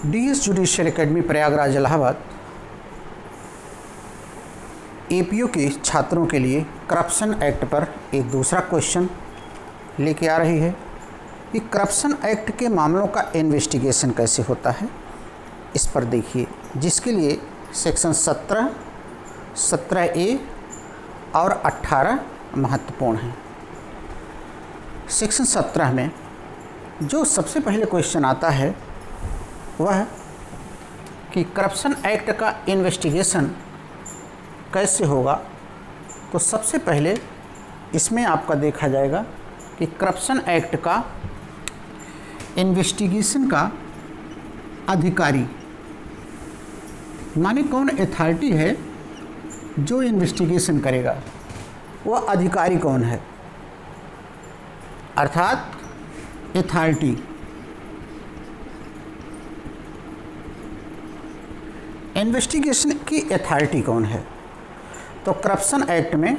DS judicial academy Prayagraj Allahabad APU के छात्रों के लिए करप्शन एक्ट पर एक दूसरा क्वेश्चन लेके आ रही है कि करप्शन एक्ट के मामलों का इन्वेस्टिगेशन कैसे होता है। इस पर देखिए, जिसके लिए सेक्शन 17, 17A और 18 महत्वपूर्ण हैं। सेक्शन 17 में जो सबसे पहले क्वेश्चन आता है वह कि करप्शन एक्ट का इन्वेस्टिगेशन कैसे होगा। तो सबसे पहले इसमें आपका देखा जाएगा कि करप्शन एक्ट का इन्वेस्टिगेशन का अधिकारी माने कौन अथॉरिटी है जो इन्वेस्टिगेशन करेगा, वह अधिकारी कौन है, अर्थात अथॉरिटी। इन्वेस्टिगेशन की अथॉरिटी कौन है? तो करप्शन एक्ट में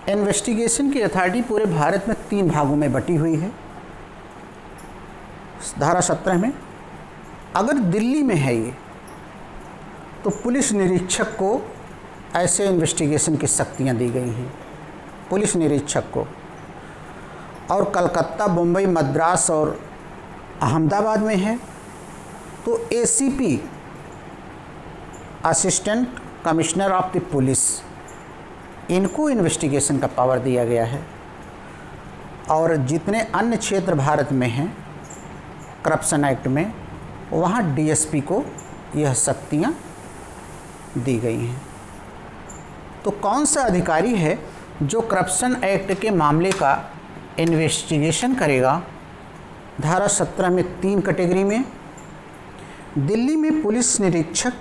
इन्वेस्टिगेशन की अथॉरिटी पूरे भारत में 3 भागों में बटी हुई है। धारा 17 में अगर दिल्ली में है ये, तो पुलिस निरीक्षक को ऐसे इन्वेस्टिगेशन की शक्तियाँ दी गई हैं, पुलिस निरीक्षक को। और कलकत्ता, मुंबई, मद्रास और अहमदाबाद में है तो ACP, assistant commissioner of the police, इनको इन्वेस्टिगेशन का पावर दिया गया है। और जितने अन्य क्षेत्र भारत में हैं करप्शन एक्ट में, वहाँ डीएसपी को यह शक्तियाँ दी गई हैं। तो कौन सा अधिकारी है जो करप्शन एक्ट के मामले का इन्वेस्टिगेशन करेगा? धारा 17 में 3 कैटेगरी में, दिल्ली में पुलिस निरीक्षक,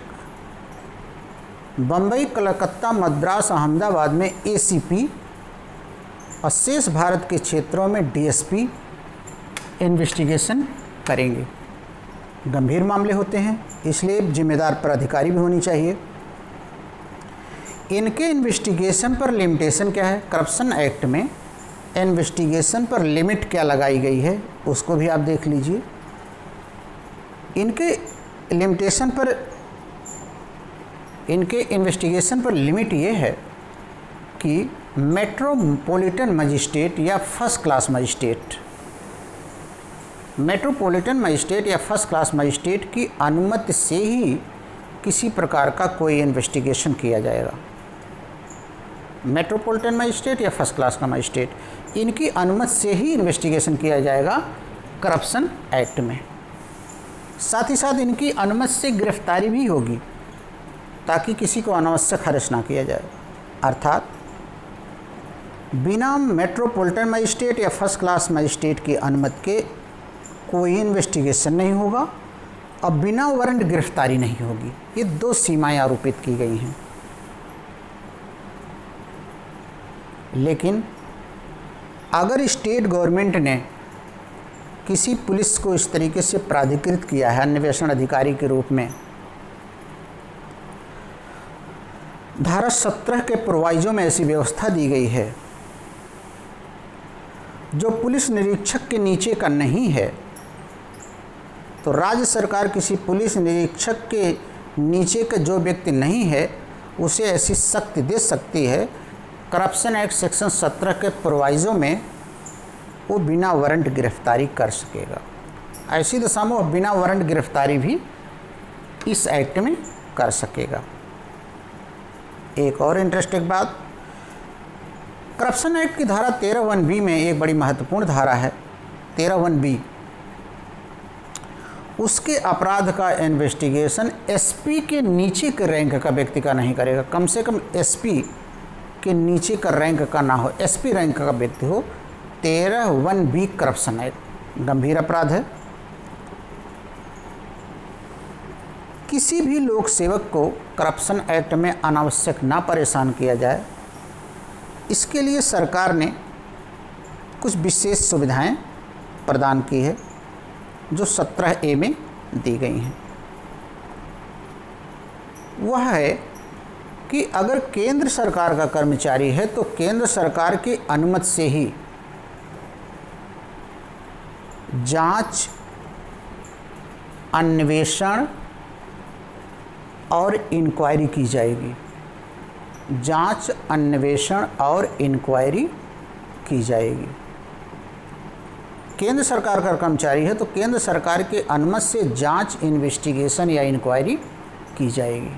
बम्बई, कलकत्ता, मद्रास, अहमदाबाद में एसीपी और शेष भारत के क्षेत्रों में डीएसपी इन्वेस्टिगेशन करेंगे। गंभीर मामले होते हैं, इसलिए जिम्मेदार पर अधिकारी भी होनी चाहिए। इनके इन्वेस्टिगेशन पर लिमिटेशन क्या है? करप्शन एक्ट में इन्वेस्टिगेशन पर लिमिट क्या लगाई गई है, उसको भी आप देख लीजिए। इनके लिमिटेशन पर, इनके इन्वेस्टिगेशन पर लिमिट ये है कि मेट्रोपॉलिटन मजिस्ट्रेट या first class magistrate, metropolitan magistrate या फर्स्ट क्लास मजिस्ट्रेट की अनुमति से ही किसी प्रकार का कोई इन्वेस्टिगेशन किया जाएगा। मेट्रोपॉलिटन मजिस्ट्रेट या फर्स्ट क्लास का मजिस्ट्रेट, इनकी अनुमति से ही इन्वेस्टिगेशन किया जाएगा करप्शन एक्ट में। साथ ही साथ इनकी अनुमति से गिरफ्तारी भी होगी ताकि किसी को अनावश्यक अरेस्ट ना किया जाए। अर्थात बिना मेट्रोपॉलिटन मजिस्ट्रेट या फर्स्ट क्लास मजिस्ट्रेट की अनुमति के कोई इन्वेस्टिगेशन नहीं होगा और बिना वारंट गिरफ्तारी नहीं होगी। ये 2 सीमाएं आरोपित की गई हैं। लेकिन अगर स्टेट गवर्नमेंट ने किसी पुलिस को इस तरीके से प्राधिकृत किया है अन्वेषण अधिकारी के रूप में, धारा 17 के प्रोवाइजो में ऐसी व्यवस्था दी गई है जो पुलिस निरीक्षक के नीचे का नहीं है, तो राज्य सरकार किसी पुलिस निरीक्षक के नीचे का जो व्यक्ति नहीं है उसे ऐसी शक्ति दे सकती है। करप्शन एक्ट सेक्शन 17 के प्रोवाइजो में वो बिना वारंट गिरफ्तारी कर सकेगा। ऐसी दशा में वो बिना वारंट गिरफ्तारी भी इस एक्ट में कर सकेगा। एक और इंटरेस्टिंग बात, करप्शन एक्ट की धारा 13(1)B में एक बड़ी महत्वपूर्ण धारा है 13(1)B। उसके अपराध का इन्वेस्टिगेशन एसपी के नीचे के रैंक का व्यक्ति का नहीं करेगा, कम से कम एसपी के नीचे का रैंक का ना हो, एसपी रैंक का व्यक्ति हो। 13(1)B करप्शन एक्ट गंभीर अपराध है। किसी भी लोक सेवक को करप्शन एक्ट में अनावश्यक ना परेशान किया जाए, इसके लिए सरकार ने कुछ विशेष सुविधाएं प्रदान की है जो 17A में दी गई हैं। वह है कि अगर केंद्र सरकार का कर्मचारी है तो केंद्र सरकार की अनुमति से ही जांच अन्वेषण और इंक्वायरी की जाएगी। जांच, अन्वेषण और इंक्वायरी की जाएगी। केंद्र सरकार का कर्मचारी है तो केंद्र सरकार के अनुमति से जांच, इन्वेस्टिगेशन या इंक्वायरी की जाएगी।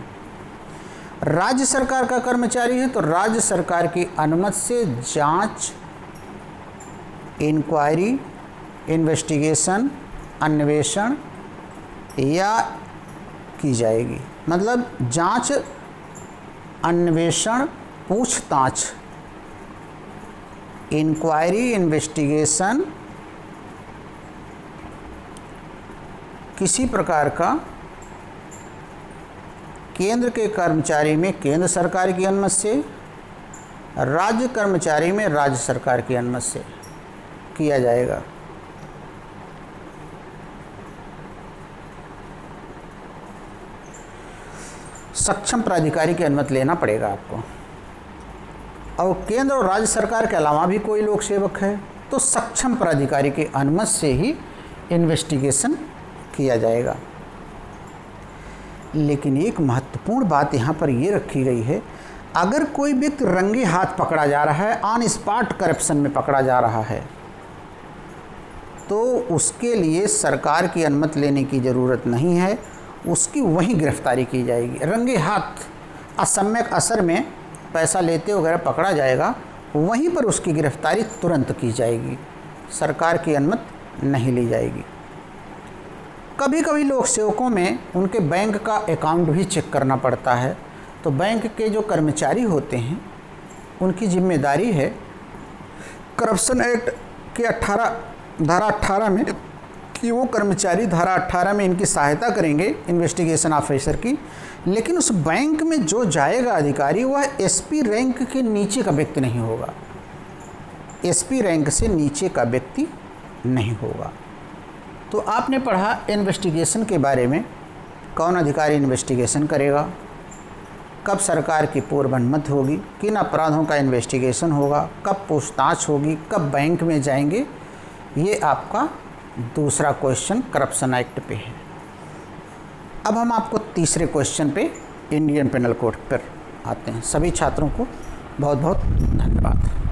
राज्य सरकार का कर्मचारी है तो राज्य सरकार की अनुमति से जांच, इंक्वायरी, इन्वेस्टिगेशन, अन्वेषण या की जाएगी। मतलब जांच, अन्वेषण, पूछताछ, इंक्वायरी, इन्वेस्टिगेशन, किसी प्रकार का केंद्र के कर्मचारी में केंद्र सरकार की अनुमति से, राज्य कर्मचारी में राज्य सरकार की अनुमति से किया जाएगा। सक्षम प्राधिकारी की अनुमति लेना पड़ेगा आपको। और केंद्र और राज्य सरकार के अलावा भी कोई लोक सेवक है तो सक्षम प्राधिकारी की अनुमति से ही इन्वेस्टिगेशन किया जाएगा। लेकिन एक महत्वपूर्ण बात यहाँ पर ये रखी गई है, अगर कोई व्यक्ति रंगे हाथ पकड़ा जा रहा है, ऑन स्पॉट करप्शन में पकड़ा जा रहा है, तो उसके लिए सरकार की अनुमति लेने की ज़रूरत नहीं है, उसकी वहीं गिरफ्तारी की जाएगी। रंगे हाथ असम्यक असर में पैसा लेते वगैरह पकड़ा जाएगा, वहीं पर उसकी गिरफ्तारी तुरंत की जाएगी, सरकार की अनुमति नहीं ली जाएगी। कभी कभी लोक सेवकों में उनके बैंक का अकाउंट भी चेक करना पड़ता है, तो बैंक के जो कर्मचारी होते हैं उनकी जिम्मेदारी है करप्शन एक्ट के धारा 18 में कि वो कर्मचारी धारा 18 में इनकी सहायता करेंगे इन्वेस्टिगेशन ऑफिसर की। लेकिन उस बैंक में जो जाएगा अधिकारी वह एसपी रैंक के नीचे का व्यक्ति नहीं होगा, एसपी रैंक से नीचे का व्यक्ति नहीं होगा। तो आपने पढ़ा इन्वेस्टिगेशन के बारे में, कौन अधिकारी इन्वेस्टिगेशन करेगा, कब सरकार की पूर्व अनुमति होगी, किन अपराधों का इन्वेस्टिगेशन होगा, कब पूछताछ होगी, कब बैंक में जाएंगे। ये आपका दूसरा क्वेश्चन करप्शन एक्ट पे है। अब हम आपको तीसरे क्वेश्चन पे इंडियन पेनल कोड पर आते हैं। सभी छात्रों को बहुत बहुत धन्यवाद।